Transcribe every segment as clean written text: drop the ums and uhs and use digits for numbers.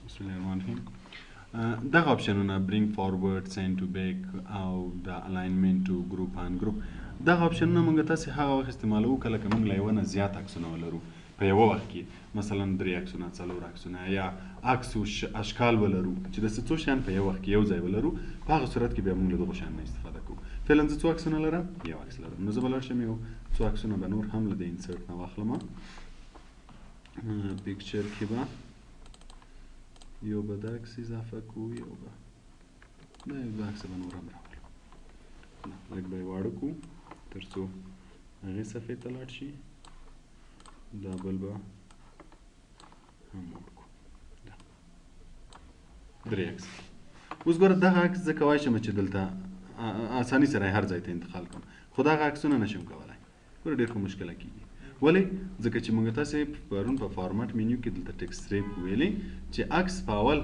بسم الله الرحمن الرحیم. دغه اپشنونه برینګ فارورډ، سینډ ټو بیک او د الاینمنت ټو ګروپ ان ګروپ، دغه اپشنونه موږ تاسې هغه وخت استعمالوو کله که موږ له یوه نه زیات عکسونه ولرو په یوه وخت کې، مثلا 3 عکسونه، 4 عکسونه، یا عکس و اشکال ولرو چې د څو شیان په یو وخت کې یو ځای ولرو، په هغه صورت کې بیا موږ له دغو شیانو نه استفاده کوو. فعلا زه څو عکسونه لرم؟ یو عکس لرم. نو زه به لاړ شم یو څو عکسونه به نور هم له د انسرټ نه واخلم. پیکچر کې به یو به دا عکس اضافه کو، یو به دا یو عکس به نور هم راولو. لږ به یې واړه کړو تر څو هغې صفحې ته لاړ شي. دا بل به هم موړ کړو. 3 عکس. اوس ګوره دغه عکس زه کولی شم چې دلته اساني سره یې هر ځای ته انتقال کړم، خو دغه عکسونه نشم کولی. ګوره ډېر ښه مشکله کېږي. ولې؟ ځکه چې موږ تاسې پرون په فارمټ مینیو کې دلته ټکسټ ریپ ویلې چې عکس په اول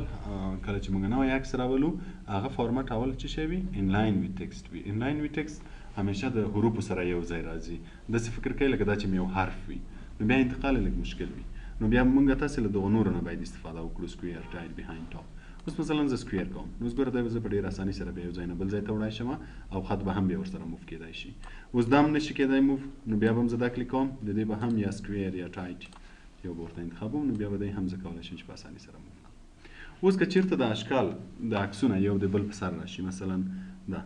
کله چې موږ نوی عکس راولو هغه فارمټ اول څه شی وي؟ انلاین وي ټکسټ وي. انلاین وي ټکسټ همیشه د حروفو سره یو ځای راځي. داسې فکر کوي لکه دا چې یو حرف وي، نو بیا انتقال یې لږ مشکل وي. نو بیا موږ تاسې له دغو نورو نه باید استفاده وکړو. سکویر، ټایل، بیهایند، ټاپ. اوس مثلا زه سکویر کوم، نو اوس ګوره دا زه په ډېر اساني سره بیا یو ځای نه بل ځای ته وړی شم او خط به هم بیا ورسره موف کېدای شي. اوس دا هم نشي کېدای موف، نو بیا به هم زه دا کلیک کوم، د دې به هم یا سکویر یا ټایټ یو به ورته انتخابوم، نو بیا به دی هم زه کولی شم چې په اساني سره موف کړم. اوس که چېرته د اشکال د عکسونه یو د بل په سر راشي، مثلا دا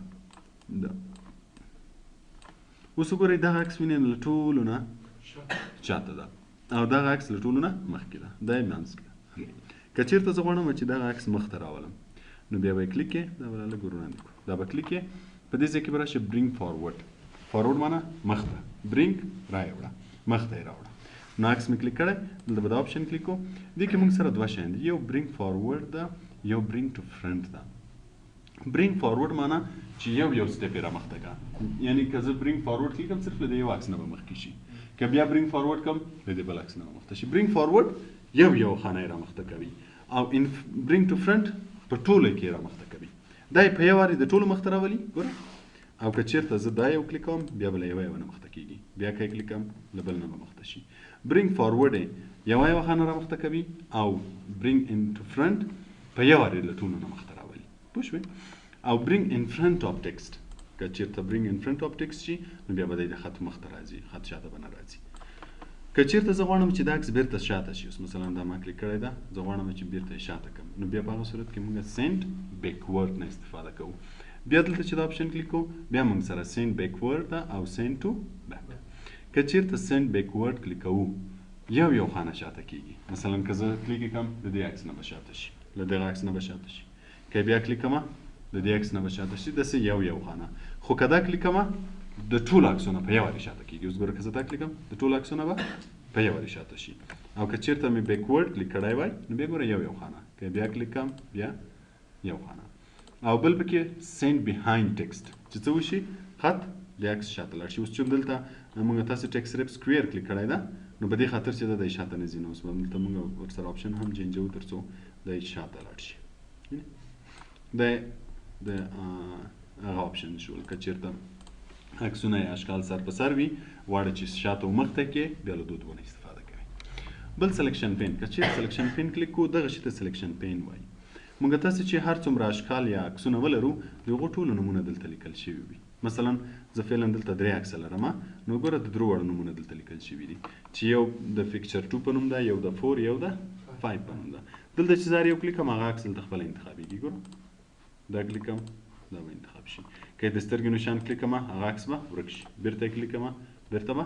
اوس وګورئ دغه عکس وینئ له ټولو نه شاته ده او دغه عکس له ټولو نه مخکې ده، دا یې منځ کې ده. که چېرته زه غواړم چې دغه عکس مخ ته راولم، نو بیا به یې کلیک کې، دا به لږ ور وړاندې کړو، دا به کلیک کې، په دې ځای کې به راشي برینګ فارورډ. فارورډ معنی مخ ته، برینګ را یې وړه، مخ ته یې راوړه. نو عکس مې کلیک کړی، دلته به دا اپشن کلیک کړو. دې کې موږ سره دوه شیان دي، یو برینګ فارورډ ده، یو برینګ ټو فرنټ ده. برینګ فارورډ معنی چې یو سټپ یې را مخته کړه، یعنی که زه برینګ فارورډ کلیک کړم صرف له دې یو عکس نه به مخکې شي، که بیا برینګ فارورډ کړم له دې بل عکس نه به مخته شي. برینګ فارورډ یو خانه یې را مخته کوي او برینګ ټو فرنټ په ټولو کې را مخته کوي. دا یې په یو وارې د ټولو مخته راولي. ګوره، او که چېرته زه دا یو کلیک کوم بیا به له یوه نه مخته کېږي، بیا که یې کلیک کوم له بل نه به مخته شي. برینګ فارورډ یې یوه خانه را مخته کوي او برینګ ان ټو فرنټ په یو وارې له ټولو نه مخته راولي. پوه شوې؟ او برینګ ان فرنټ اف ټکسټ، که چېرته برینګ ان فرنټ اف ټکسټ شي نو بیا به دی د خط مخته راځي، خط شاته به نه راځي. که چېرته زه غواړم چې دا عکس بیرته شاته شي، اوس مثلا دا ما کلیک کړی ده، زه غواړم چې بیرته یې شاته کړم، نو بیا په هغه صورت کې موږ سینډ بیکورډ نه استفاده کوو. بیا دلته چې دا اپشن کلیک کوو بیا موږ سره سینډ بیکورډ ده او سینډ ټو بیک. که چېرته سینډ بیکورډ کلیک کوو یو خانه شاته کېږي، مثلا که زه کلیک کړم د دې عکس نه به شاته شي، له دغه عکس نه به شاته شي. که بیا کلیک کړم د دې عکس نه به شاته شي، داسې یو خانه. خو که دا کلیک کړم د ټولو عکسونه په یو وارې شاته کېږي. اوس ګوره که زه دا کلیک کړم د ټولو عکسونه به په یو وارې شاته شي. او که چېرته مې بیکورډ کلیک کړی وای نو بیا ګوره یو خانه، که بیا کلیک کړم بیا یو خانه. او بل پکې سینډ بیهایند ټکسټ چې څه وشي، خط د عکس شاته لاړ شي. اوس چې دلته موږ تاسې ټکسټ ریپ سکویر کلیک کړی ده، نو په دې خاطر چې دا د شاته نه ځي، نو اوس به دلته موږ ورسره اپشن هم چینجوو تر څو د شاته لاړ شي. د هغه اپشن شول. که چېرته عکسونه یا اشکال سر په سر وي، غواړئ چې شاته و مخته کې، بیا له دو نه استفاده کوئ. بل سلیکشن پین، که چېرته سلیکشن پین کلیک کوو دغه شي ته سلیکشن پین وایي. موږ تاسې چې هر څومره اشکال یا عکسونه ولرو د هغو ټولو نومونه دلته لیکل شوي وي. مثلا زه فعلا دلته 3 عکسه لرم، نو ګوره د 3 واړه نومونه دلته لیکل شوي دي چې یو د فکچر 2 په نوم ده، یو د 4، یو د 5 په نوم ده. دلته چې زه هر یو کلیک کړم هغه عکس دلته خپله انتخابېږي. ګوره دا کلیک کړم دا به انتخاب شي. که د سترګې نشان کلیک کړم هغه عکس به ورک شي، بیرته کلیک کړم بیرته به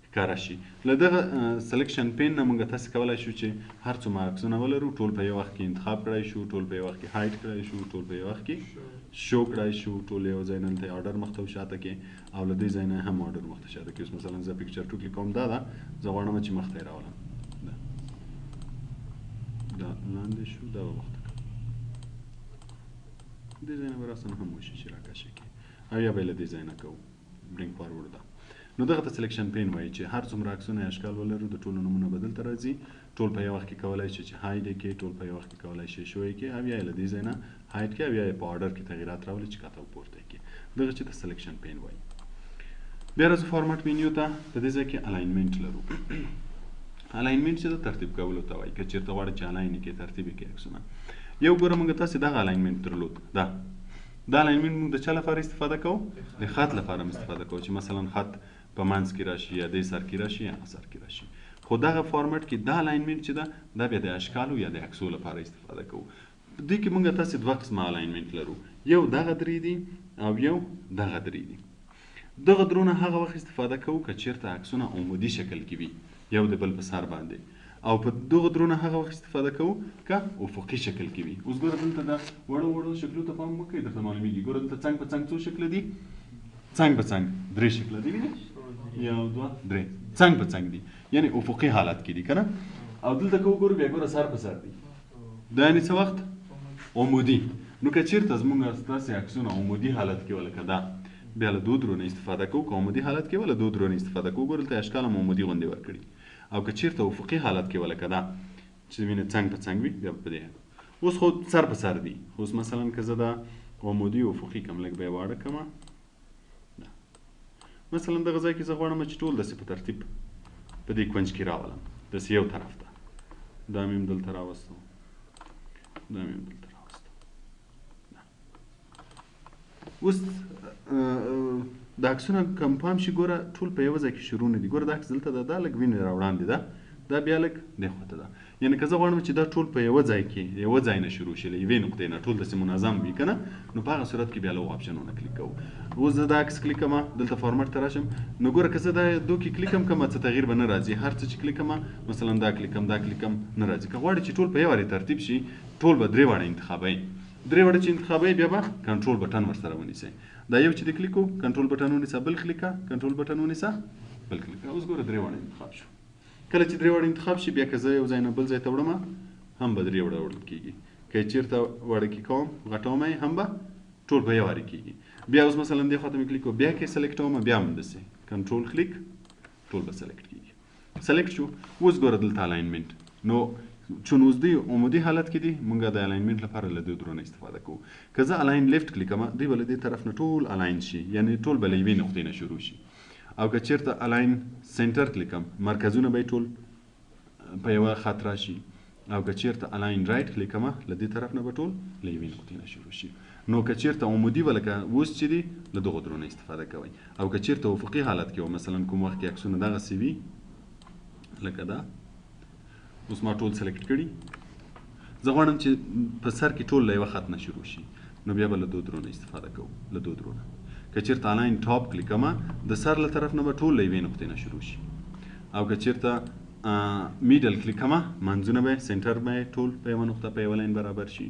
ښکاره شي. له دغه سلیکشن پین نه موږ تاسې کولی شو چې هر څومره عکسونه ولرو ټول په یو وخت کې انتخاب کړی شو، ټول په یو وخت کې هایډ کړی شو، ټول په یو وخت کې شو کړی شو، ټول یو ځای نه دلته آرډر مخته شاته کې او له دې ځای نه هم آرډر مخته شاته کې. اوس مثلا زه پکچر 2 کلیک کوم، دا ده زه غواړم چې مخته یې راولم، دا لاندې شو، دا به مخته کړم، دې ځای نه به راسره هم وشي چې راکشه کړي او یا به یې له دې ځای نه کوو برینګ فارورډ ده. نو دغه ته سلیکشن پین وایي چې هر څومره عکسونه یا اشکال ولرو د ټولو نومونه به دلته راځي، ټول په یو وخت کې کولی شي چې هایډ یې کړي، ټول په یو وخت کې کولی شي شو یې کړي او یا یې له دې ځای نه هایډ کړي او یا یې په آرډر کې تغییرات راولي چې ښکته او پورته یې کړي. دغه چې ته سلیکشن پین وایي. بیا راځو فارمټ مینیو ته. په دې ځای کې الاینمنټ لرو. الاینمنټ چې د ترتیب کولو ته وایي که چېرته غواړئ چې الاین یې کړئ ترتیب یې کړئ عکسونه یو ګوره موږ تاسې دغه الاینمنټ درلود دا الاینمنټ موږ د چا لپاره استفاده کوو د خط لپاره هم استفاده کوو چې مثلا خط په منځ کې راشي یا دې سر کې راشي یا سر کې راشي خو دغه فارمټ کې دا الاینمنټ چې ده دا بیا د اشکالو یا د عکسو لپاره استفاده کوو دې کې موږ تاسې دوه قسمه الاینمنټ لرو یو دغه درې دي او یو دغه درې دي دغه درونه هغه وخت استفاده کوو که چېرته عکسونه عمودي شکل کې وي یو د بل په سر باندې او په دغه درونه هغه وخت استفاده کوو که افقي شکل کې وي اوس ګوره دلته د وړو وړو شکلو ته پام وکړئ درته معلومیږي ګوره دلته څنګ په څنګ څو شکله دي څنګ په څنګ درې شکله دي وینئ یو دوه درې څنګ په څنګ دي یعنی افقي حالت کې دي که نه او دلته که وګورو بیا ګوره سر په سر دي دا یعنې څه وخت عمودي نو که چېرته زموږ ستاسې عکسونه عمودي حالت کې وه لکه دا بیا له دو درونه استفاده کوو که عمودي حالت کې وه له دو درونه استفاده کوو ګوره دلته اشکال هم عمودي غوندې ورکړي او که چېرته افقي حالت کې وه لکه دا چې وینې څنګ په څنګ وي بیا په دې اوس خو سر په سر دي اوس مثلا که زه دا عمودي افقي کم لږ بیا واړه کمه مثلا دغه ځای کې زه غواړم چې ټول داسې په ترتیب په دې کونج کې راولم داسې یو طرف ته دا مې هم دلته راوستو دا مې هم دلته راوستو اوس د عکسونه کم پام شي ګوره ټول په یوه ځای کې شروع نه دي ګوره دا عکس دلته ده دا لږ وینې را وړاندې ده دا بیا لږ دې خواته ده یعنې که زه غواړم چې دا ټول په یوه ځای کې یوه ځای نه شروع شي له یوې نقطې نه ټول داسې منظم وي که نه نو په هغه صورت کې بیا له آپشنونه کلیک کوو اوس زه دا عکس کلیک کړم دلته فارمټ ته راشم نو ګوره که زه دا دو کې کلیک هم کړم څه تغییر به نه راځي هر څه چې کلیک کړم مثلا دا کلیک کړم دا کلیک کړم نه راځي که غواړې چې ټول په یو وارې ترتیب شي ټول به درې واړه انتخابوئ درې واړه چې انتخابوئ بیا به کنټرول بټن ورسره ونیسئ دا یو چې د کلیک وو کنټرول بټن ونیسه بل کلیک کنټرول بټن ونیسه بل کلیک اوس ګوره درې واړه انتخاب شو کله چې درې واړه انتخاب شي بیا که زه یو ځای نه بل ځای ته وړم هم به درې واړه وړل کېږي که یې چېرته واړه کې کوم غټوم یې هم به ټول په یو وارې کېږي بیا اوس مثلا دې خواته مې کلیک وکړو بیا که یې سلیکټوم بیا هم همداسې کنټرول کلیک ټول به سلیکټ کېږي سلیکټ شو اوس ګوره دلته الاینمنټ نو چون اوس دوی عمودي حالت کې دي موږ د الاینمنټ لپاره له دې درونه استفاده کوو که زه الاین لیفټ کلیک کړم دوی به له دې طرف نه ټول الاین شي یعنې ټول به له یوې نقطې نه شروع شي او که چېرته الاین سنټر کلیک کړم مرکزونه به یې ټول په یوه خط راشي او که چېرته الاین رایټ کلیک کړم له دې طرف نه به ټول له یوې نقطې نه شروع شي نو که چېرته عمودي به لکه اوس چې دي له دغو درونه استفاده کوئ او که چېرته افقي حالت کې و مثلا کوم وخت کې عکسونه دغسې وي لکه دا اوس ما ټول سلیکټ کړي زه غواړم چې په سر کې ټول له یوه خط نه شروع شي نو بیا به له دو درونه استفاده کوو له دو درونه که چېرته الاین ټاپ کلیک کړم د سر له طرف نه به ټول له یوې نقطې نه شروع شي او که چېرته میډل کلیک کړم منځونه به سنټر به ټول په یوه نقطه په یوه لاین برابر شي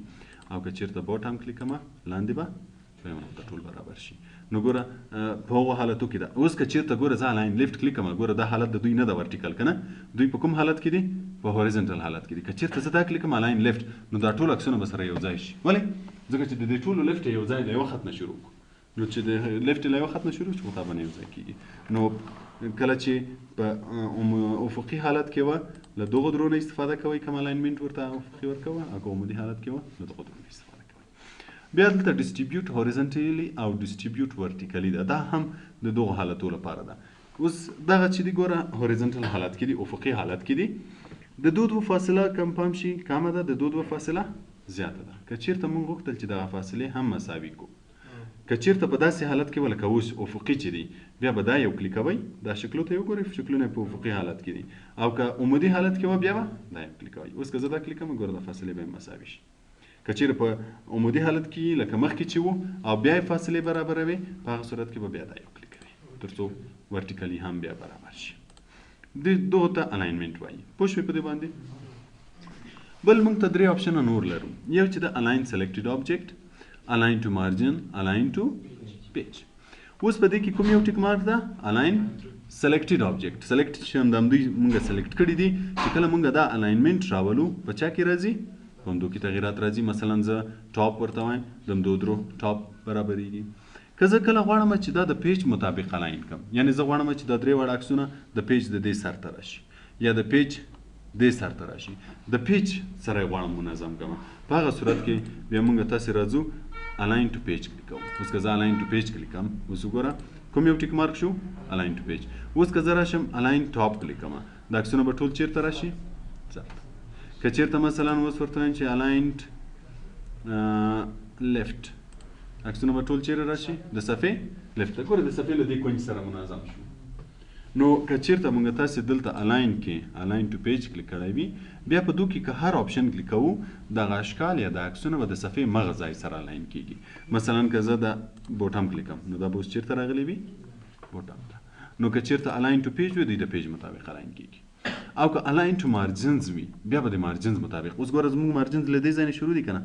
او که چېرته باټم کلیک کړم لاندې به په یوه نقطه ټول برابر شي نو ګوره په هغو حالتو کې ده اوس که چېرته ګوره زه الاین لیفټ کلیک کړم ګوره دا حالت د دوی نه ده ورټیکل که نه دوی په کوم حالت کې دي په هوریزنټل حالت کې دي که چېرته زه دا کلیک کړم الاین لیفټ نو دا ټول عکسونه به سره یو ځای شي ولې ځکه چې د دې ټولو لیفټ یو ځای له یوه خط نه شروع کړو نو چې د لیفټ له یوه خط نه شروع شي خو دا به نه یو ځای کېږي نو کله چې په افقي حالت کې وه له دغو درونه استفاده کوئ کوم الاینمنټ ورته افقي ورکوه او که عمودي حالت کې وه له دغو درونه استفاده کوئ بیا دلته ډسټریبیوټ هوریزنټلی او ډسټریبیوټ ورټیکلي ده دا هم د دغو حالتو لپاره ده اوس دغه چې دي ګوره هوریزنټل حالت کې دي افقي حالت کې دي د دو فاصله کم پام شي کمه ده د دو فاصله زیاته ده که چېرته موږ غوښتل چې دغه فاصلې هم مساوي کړو که چېرته په داسې حالت کې وه لکه اوس افقي چې دي بیا به دا یو کلیکوئ دا شکلو ته یې وګورئ شکلونه په افقي حالت کې دي او که عمودي حالت کې وه بیا به دا یو کلیکوئ اوس که زه دا کلیک کړم ګوره د فاصلې به یې مساوي شي که چېرې په عمودي حالت کې لکه مخکې چې وو او بیا یې فاصلې برابروي په هغه صورت کې به بیا دا یو کلیکوئ تر څو ورټیکلي هم بیا برابر شي دغو ته الاینمنټ وایي پوه شوې په دې باندې بل موږ ته درې آپشنه نور لرو یو چې د الاین سلیکټډ آبجیکټ الاین ټو مارجن الاین ټو پیج اوس په دې کې کوم یو ټیک مارک ده الاین سلیکټډ آبجیکټ سلیکټ چې همدوی موږ سلیکټ کړي دي چې کله موږ دا الاینمنټ راولو په چا کې راځي په همدو کې تغیرات راځي مثلا زه ټاپ ورته وایم د همدو درو ټاپ برابریږي که زه کله غواړم چې دا د پیج مطابق الاین کړم یعنې زه غواړم چې دا درې واړه عکسونه د پیج د دې سر ته راشي یا د پیج دې سر ته راشي د پیج سره یې غواړم منظم کړم په هغه صورت کې بیا موږ تاسې راځو الاین ټو پیج کلیک کوو اوس که زه الاین ټو پیج کلیک کړم اوس وګوره کوم یو ټیک مارک شو الاین ټو پیج اوس که زه راشم الاین ټاپ کلیک کړم دا عکسونه به ټول چیرته راشي څرته. که چیرته مثلا اوس ورته وایم چې الاینډ لیفت عکسونه به ټول چیرې راشي د صفحې لیفت ته. ګوره د صفحې له دې کونج سره منظم شو. نو که چیرته موږ تاسې دلته الاین کې الاین ټو پیج کلیک کړی وي بیا په دو کې که هر آپشن کلیک کوو دغه اشکال یا د عکسونه به د صفحې مغه ځای سره الاین کیږي. مثلا که زه د بوټم کلیکم نو دا به اوس چیرته راغلی وي بوټم ته. نو که چیرته الاین ټو پیج وي دوی د پیج مطابق الاین کیږي. او که الاین ټو مارجنز وي بیا به د مارجنز مطابق. اوس ګوره زموږ مارجنز له دې ځای نه شروع دي که نه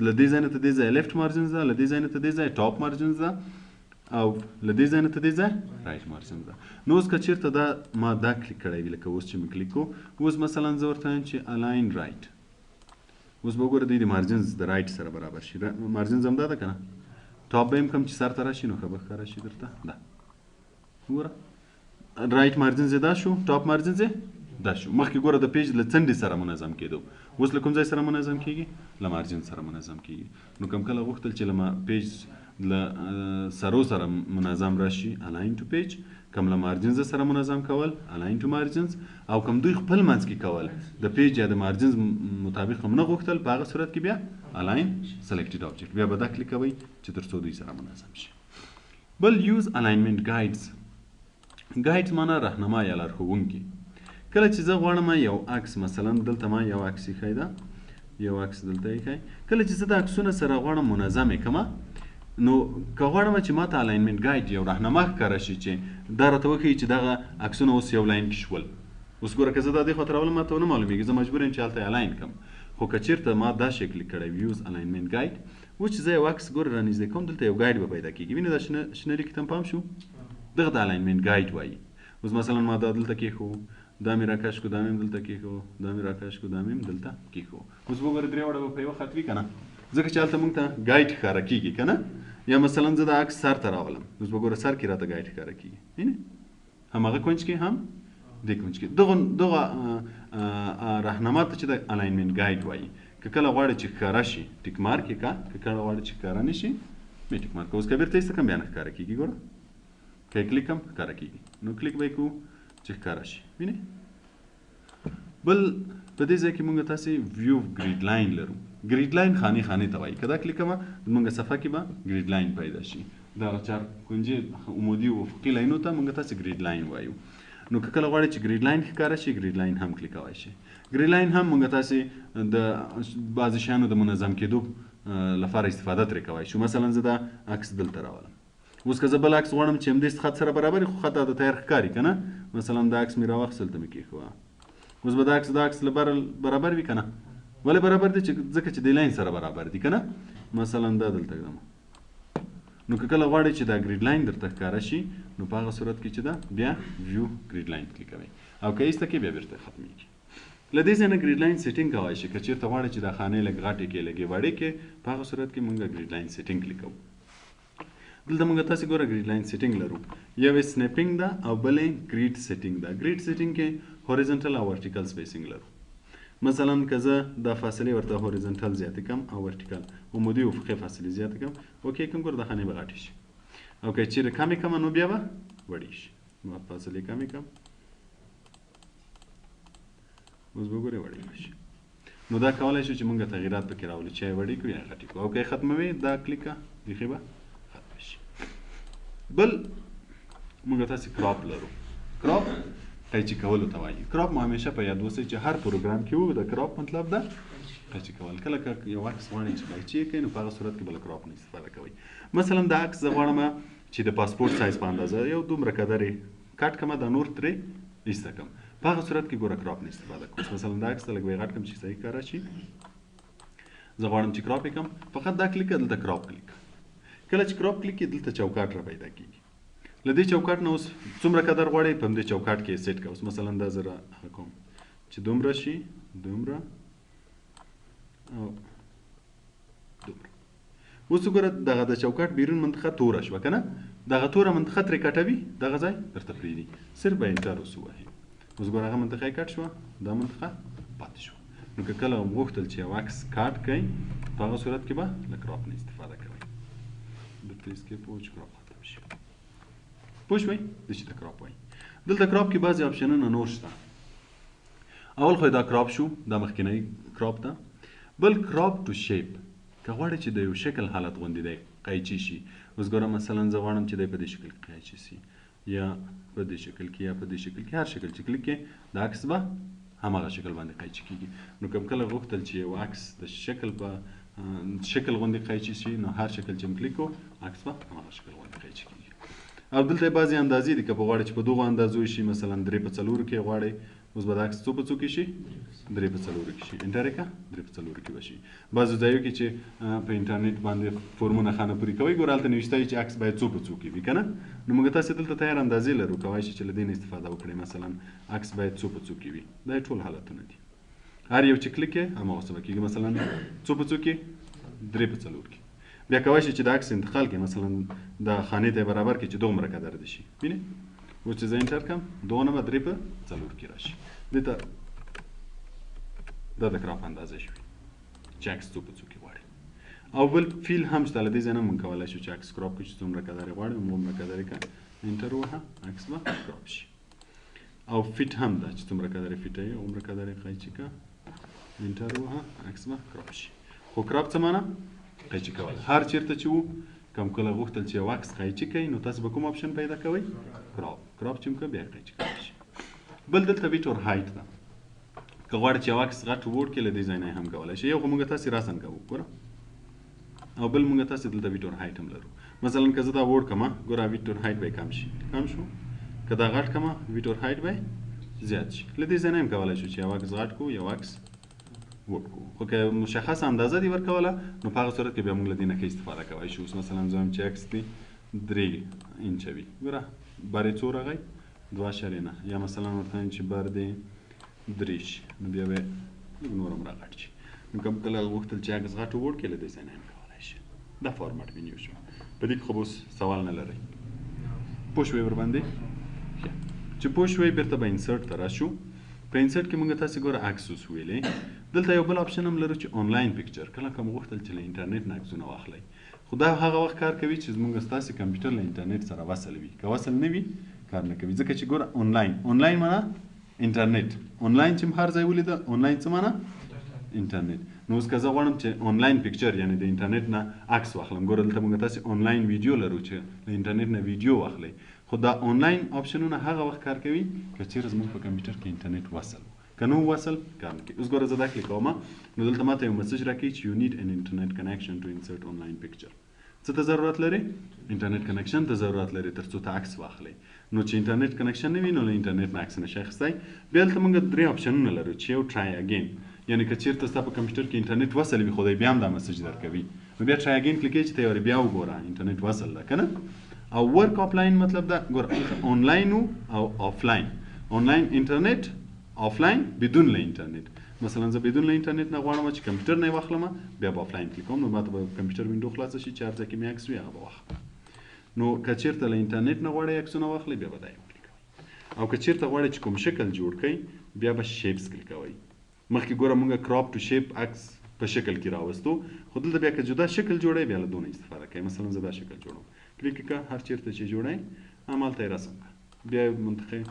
له دې ځای نه ته دې ځای لیفټ مارجنز ده له دې ځای نه ته دې ځای ټاپ مارجنز ده او له دې ځای نه ته دې ځای رایټ مارجنز ده. نو اوس که چیرته دا ما دا کلیک کړی وي لکه اوس چې مې کلیک کوو اوس مثلا زه ورته وایم چې الاین رایټ اوس به وګوره دوی د مارجنز د رایټ سره برابر شي. مارجنز همدا ده که نه ټاپ به هم کم چې سر ته راشي نو ښه به ښکاره شي درته ده. وګوره رایټ مارجنز یې دا شو ټاپ مارجنز یې دا شو. مخکې ګوره د پیج له څنډې سره منظم کېدو اوس له کوم ځای سره منظم کېږي له مارجن سره منظم کېږي. نو کم کله غوښتل چې له پیج له سرو سره منظم راشي الاین ټو پیج کم له مارجنز سره منظم کول الاین ټو مارجنز او کم دوی خپل منځ کې کول د پیج یا د مارجنز مطابق هم نه غوښتل په هغه صورت کې بیا الاین سلیکټډ آبجیکټ بیا به دا کلیک کوئ چې تر څو دوی سره منظم شي. بل یوز الاینمنټ ګایډز. ګایډز معنا راهنما یا لارښوونکي. کله چې زه غواړم یو عکس مثلا دلته ما یو عکس ایښی ده یو عکس دلته ایښی کله چې زه د عکسونه سره غواړم منظم یې کړمه نو که غواړم چې ما ته الاینمنټ ګایډ یو راهنما ښکاره شي چې دا راته وښیي چې دغه عکسونه اوس یو لاین کې شول. اوس ګوره که زه دا دې خواته راولم ما ته ونه معلومیږي زه مجبور یم چې هلته الاین کړم. خو که چیرته ما دا شی کلیک کړی یوز الاینمنټ ګایډ اوس چې زه یو عکس ګوره رانږدې کوم دلته یو ګایډ به پیدا کېږي. وینې دا شنه لیک ته پام شو دغه د الاینمنټ ګایډ وایي. اوس مثلا ما دا دلته کېښو دا مې راکش کو دا مې دلته کېښو دا مې راکش کو دا مې دلته کېښو. اوس وګوره درې واړه به په یوه خط وي که نه ځکه چې هلته موږ ته ګایډ ښکاره کېږي که نه. یا مثلا زه د عکس سر ته راولم اوس وګوره سر کې راته ګایډ ښکاره کېږي. وینې هماغه کونج کې هم دې کونج کې دغه راهنما ته چې د الاینمنټ ګایډ وایي. که کله غواړې چې ښکاره شي ټیک مارک یې که که کله غواړې چې ښکاره نه شي بیا ټیک مارک. اوس که بېرته ایسته کړم بیا نه ښکاره کېږي. ګوره که یې کلیک کړم ښکاره کېږي. نو کلیک به یې کوو چې ښکاره شي. وینې بل په دې ځای کې موږ تاسې ویو ګریډ لاین لرو. ګریډ لاین خانې خانې ته وایي. که دا کلیک کومه زموږ صفحه کې به ګریډ لاین پیدا شي. دغه چار کونجې عمودي او افقي لاینو ته موږ تاسې ګریډ لاین وایو. نو که کله غواړئ چې ګریډ لاین ښکاره شي ګریډ لاین هم کلیکولی شي. ګریډ لاین هم موږ تاسې د بعضې شیانو د منظم کېدو لپاره استفاده ترې کولی شو. مثلا زه دا عکس دلته راولم. اوس که زه بل عکس غواړم چې همدې خط سره برابر وي خو خط د تیار ښکاري که نه مثلا دا عکس مې راواخیست دلته مې کېښوه. اوس به دا عکس له برابر وي که نه ولې برابر دی ځکه چې د لاین سره برابر دي که نه. مثلا دا دلته ږدم نو که کله غواړئ چې دا ګریډ لاین درته ښکاره شي نو په هغه صورت کې چې دا بیا ویو ګریډ لاین کلیکوئ او که ایسته کې بیا بېرته ختمېږي. له دې ځای نه ګریډ لاین سیټینګ کولی شي. که چېرته غواړئ چې دا خانې لږ غټې کې لږې وړې کې په هغه صورت کې موږ ګریډ لاین سیټینګ کلیکوو. دلته موږ تاسې ګوره ګریډ لاین سیټینګ لرو. یو یې سنیپینګ ده او بل یې ګریډ سیټینګ ده. ګریډ سیټینګ کې هوریزنټل او ورټیکل سپیسینګ لرو. مثلا که زه دا فاصلې ورته هوریزنټل زیاتې کړم او ورټیکل عمودي افقي فاصلې زیاتې کړم اوکې کړم ګوره دا خانې به غټې شي. او که چیرې کمې کړم نو بیا به وړې شي. ما فاصلې کمې کړم اوس به ګورې وړې به شي. نو دا کولی شو چې موږ تغییرات پکې راولو چې یې وړې کړو یا غټې کړو. او که یې ختموي دا کلیک کړه بیخي به ختمه شي. بل موږ تاسې کراپ لرو. کراپ قیچي کولو ته وایي. کراپ مو همیشه په یاد اوسئ چې هر پروګرام کې وو د کراپ مطلب ده قیچي کول. کله که یو عکس غواړئ چې قیچي یې کړئ نو په هغه صورت کې به له کراپ نه استفاده کوئ. مثلا دا عکس زه غواړم چې د پاسپورټ سایز په اندازه یو دومره قدر یې کټ کړم دا نور ترې ایسته کړم په هغه صورت کې ګوره کراپ نه استفاده کوم. مثلا دا عکس ته لږ غټ کړم چې صحیح ښکاره شي. زه غواړم چې کراپ یې کړم فقط دا کلیک کړه دلته کراپ کلیک. کله چې کراپ کلیک کړئ دلته چوکاټ را پیدا کېږي. له دې چوکاټ نه اوس څومره قدر غواړئ په همدې چوکاټ کې سیټ کړه. اوس مثلا دا زه هغه کوم چې دومره شي دومره او دومره. اوس وګوره دغه د چوکاټ بیرون منطقه توره شوه که نه دغه توره منطقه ترې کټوي دغه ځای درته پرېږدي صرف به انټر اوس ووهئ. اوس ګوره هغه منطقه یې کټ شوه دا منطقه پاتې شوه. نو که کله غوښتل چې یو عکس کټ کړئ په هغه صورت کې به له کراپ نه استفاده کوئ. درته اسکیپ ووهو چې کراپ ختم شي. پوه شوئ دې چې ته کراپ وایي. دلته کراپ کې بعضې آپشنونه نور شته. اول خو دا کراپ شو دا مخکینی کراپ ده. بل کراپ ټو شیپ که غواړئ چې د یو شکل حالت غوندې دی قیچي شي. اوس ګوره مثلا زه غواړم چې دی په دې شکل کې قیچي شي یا په دې شکل کې یا په دې شکل کې، هر شکل چې کلیک کې د عکس به هماغه شکل باندې قیچي کېږي. نو کوم کله غوښتل چې یو عکس د شکل په شکل غوندې قیچي شي نو هر شکل چې کلیک کو عکس به هماغه شکل غوندې قیچي کېږي. او دلته بعضې اندازې دي که په غواړئ چې په دغو اندازو شي مثلا 3/4 کې غواړئ اوس به د عکس څو په څو کې شي 3/4 کې شي. انټر یې کړه 3/4 کې به شي. بعضو ځایو کې چې په انټرنیټ باندې فورمونه خانه پورې کوئ ګوره هلته نوشته چې عکس باید څو په څو کې وي که نه. نو موږ تاسې دلته تیار اندازې لرو کولی شئ چې له دې نه استفاده وکړئ. مثلا عکس باید څو په څو کې وي. دا ټول حالتونه دي. هر یو چې کلیک یې هماغسې به کېږي. مثلا څو په څو کې 3/4 کې. بیا کولی شئ چې د عکس انتقال کې مثلا د خانې ته برابر کړئ چې دومره قدر دې شي. وینئ اوس چې زه انټر کړم دونه به 3/4 کې راشي. دې ته دا د کراپ اندازه شوي چې عکس څو په څو کې غواړي. او بل فیل هم شته له دې ځای نه موږ کولی شو چې عکس کراپ کړو چې څومره قدر یې غواړو همغومره قدر یې کړه انټر ووهه عکس به کراپ شي. او فیټ هم ده چې څومره قدر یې فیټه یې هغومره قدر یې قیچي کړه انټر ووهه عکس به کراپ شي. خو کراپ څه معنی؟ قیچي کول. هر چیرته چې وو کوم کله غوښتل چې یو عکس قیچي کوئ نو تاسو به کوم اپشن پیدا کوئ؟ کراپ. کراپ چې کوم بیا قیچي کولی شي. بل دلته ویټ اور هایټ ده. که غواړئ چې یو عکس غټ ووړ کړئ له دې ځای نه هم کولی شئ. یو خو موږ تاسې راسن کوو ګوره. او بل موږ تاسې دلته ویټ اور هایټ هم لرو. مثلا که زه دا ووړ کړمه ګوره ویټ اور هایټ به یې کم شي. کم شو. که دا غټ کړمه ویټ اور هایټ به زیات شي. له دې ځای نه هم کولی شو چې یو عکس غټ کړو یو عکس ووړ کړو. خو که مشخصه اندازه دې ورکوله نو په هغه صورت کې بیا موږ له دې نه ښه استفاده کولی شو. اوس مثلا زه وایم چې عکس دې 3 انچه وي. ګوره بر یې څو راغی 2.9 یا مثلا ورته وایم چې بر دې 3 شي نو بیا به لږ نور هم راغټ شي. نو کوم کله غوښتل چې عکس غټ ووړ کړئ له دې ځای نه هم کولی شي. دا فارمټ منیو شو. په دې کې خو به اوس سوال نه لرئ. پوه شوئ ورباندې؟ چې پوه شوئ بېرته به انسرټ ته راشو. په انسرټ کې موږ تاسې ګوره عکس اوس ویلې. دلته یو بل اپشن هم لرو چې آنلاین پکچر. کله که مو غوښتل چې له انټرنیټ نه عکسونه واخلئ خو دا هغه وخت کار کوي چې زموږ ستاسې کمپیوټر له انټرنیټ سره وصل وي. که وصل نه وي کار نه کوي ځکه چې ګوره آنلاین معنی انټرنیټ. آنلاین چې هر ځای ولیده آنلاین څه معنی؟ انټرنیټ. نو اوس که زه غواړم چې آنلاین پکچر یعنې د انټرنیټ نه عکس واخلم ګوره دلته موږ تاسې آنلاین ویډیو لرو چې له انټرنیټ نه ویډیو واخلئ. خو دا آنلاین اپشنونه هغه وخت کار کوي که چیرې زموږ په کمپیوټر کې انټرنیټ وصل که نه وصل کار نه کوي. اوس ګوره زه دا کلیک کوم نو دلته ماته یو مسج راکوي چې you need an internet connection to insert online picture. څه ته ضرورت لري؟ انټرنیټ کنکشن ته ضرورت لري تر څو ته عکس واخلئ. نو چې انټرنیټ کنکشن نه وي نو له انټرنیټ نه عکس نشئ اخیستی. بیا دلته موږ 3 اپشنونه لرو چې یو ټرای اګین یعنې که چیرته ستا په کمپیوټر کې انټرنیټ وصل وي خو دی بیا هم دا مسج درکوي نو بیا ټرای اګین کلیک چې ته یو بیا وګوره انټرنیټ وصل ده که نه. او ورک آفلاین مطلب دا ګوره آنلاین او آفلاین. آنلاین انټرنیټ آفلاین بدون له انټرنیټ. مثلا زه بدون له انټرنیټ نه غواړم چې کمپیوټر نه یې واخلم بیا به آفلاین کلیک کوم نو ماته به کمپیوټر وینډو خلاصه شي چې هر ځای کې مې عکس وي هغه به واخلم. نو که چیرته له انټرنیټ نه غواړئ عکسونه واخلئ بیا به دا یې وکلیکوئ. او که چیرته غواړئ چې کوم شکل جوړ کړئ بیا به شیپس کلیکوئ. مخکې ګوره موږ کراپ ټو شیپ عکس په شکل کې راوستو خو دلته بیا که جدا شکل جوړئ بیا له دونه استفاده کوئ. مثلا زه دا شکل جوړوم کلیک کړه هر چیرته چې جوړئ همالته یې رسم کړه. بیا منتخب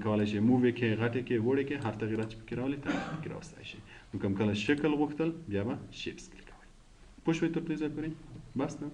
کولی شئ موو یې کړئ غټ یې کړئ وړ یې کړئ هر تغییرات چې پکې راولئ پکې راوستی شئ. نو کوم کله شکل غوښتل بیا به شیپس کلیکوئ. پوه شوئ تر دې ځای پورې؟ بس نه؟